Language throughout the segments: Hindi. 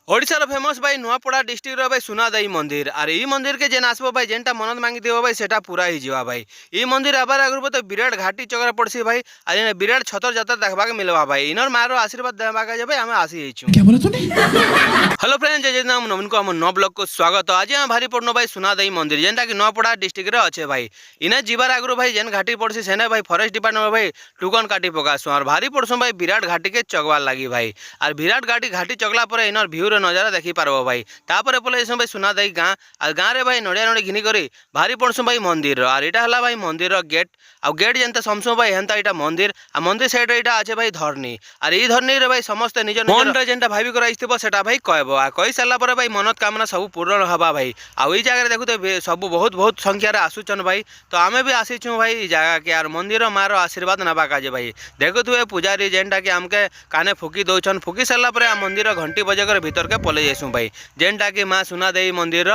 ओडिशार फेमस भाई नुआपड़ा डिस्ट्रिक्ट भाई सुनादाई मंदिर और ई मंदिर के जेन आसबो भाई जेनटा मनत मांगी देव भाई सेटा पूरा ही जीवा भाई। ई मंदिर आबार आगु तो विराट घाटी चौक पड़सी भाई और इन विराट छतर जातर देखा मिलवा भाई इनर मार आशीर्वाद देवा भाई आम आसी क्या बोला तूने? हेलो फ्रेंड जय जगन्नाथ नवीन को हम नौ ब्लॉग को स्वागत। आज हम भारी पड़नो भाई सुनादाई मंदिर जेनटा कि नुआपड़ा डिस्ट्रिक्ट रे अच्छे भाई। इन्हें जीवार आगु भाई जेन घाटी पड़सी सेने भाई फॉरेस्ट डिपार्टमेंट भाई टुकन काटी पकासु और भारी पड़सु भाई विराट घाटी के चकवार लगी भाई और विराट घाटी चकला पर इनर भ्यू नजारा देखी पारबो भाई। तापर पले भाई सुनादाई गाँ और गाँव रे भाई नड़िया नड़ी घिनी करी भारी पड़सु भाई मंदिर और इटा हला भाई मंदिर गेट आ गेट जेनता समसु भाई हेन्ता इटा मंदिर आ मंदिर साइड रे इटा अच्छे भाई धरनी और ई धरनी रे भाई समस्त निज मन रे जेनता भाई कराइथिबो सेटा भाई कहबो आ कहि सारला पर भाई मनोत कामना सब पूर्ण हबा भाई। आ ई जगह देखुते सब बहुत बहुत संख्या रे आसुचन भाई तो आमे भी आसीछु भाई ई जगह के यार मंदिर मार आशीर्वाद नबा काजे भाई। देखुथुए पुजारी जेनटा कि आमके काने फुकी दउछन फुकी सारला पर आ मंदिर घंटी बजेकर भीतर के पले जाइसु भाई जेनटा कि माँ सुनादेई मंदिर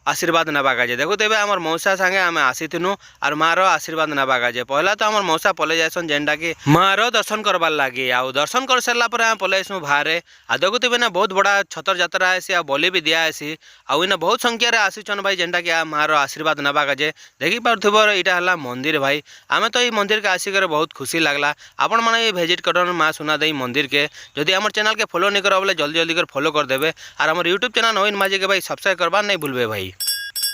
आशीर्वाद नबा काजे। देखो तेबे आमर मौसा संगे आमे आसीथिनु और मार आशीर्वाद नबा काजे। पहला तो आमर मौसा पले जाइसन जेनटा कि मार दर्शन करबार लागी आ दर्शन कर सारला पर आम पले आइसु बाहर आ देखो तेबे ना बहुत बड़ा छतर यात्रा आसी आ बलि भी दिया आसी आ इना बहुत संख्या रे आसीछन भाई जेनटा कि मार आशीर्वाद नबा काजे। देखि पारथुबो इटा हला मंदिर भाई आमे तो ई मंदिर के आसी करे बहुत खुशी लागला। आपण माने विजिट करन माँ सुनादेई मंदिर के जदि हमर चैनल के फॉलो नहीं करो बोले जल्दी जल्दी कर फॉलो कर देबे और हमर यूट्यूब चैनल नवीन माझी के भाई सब्सक्राइब करबा नहीं भूलबे भाई।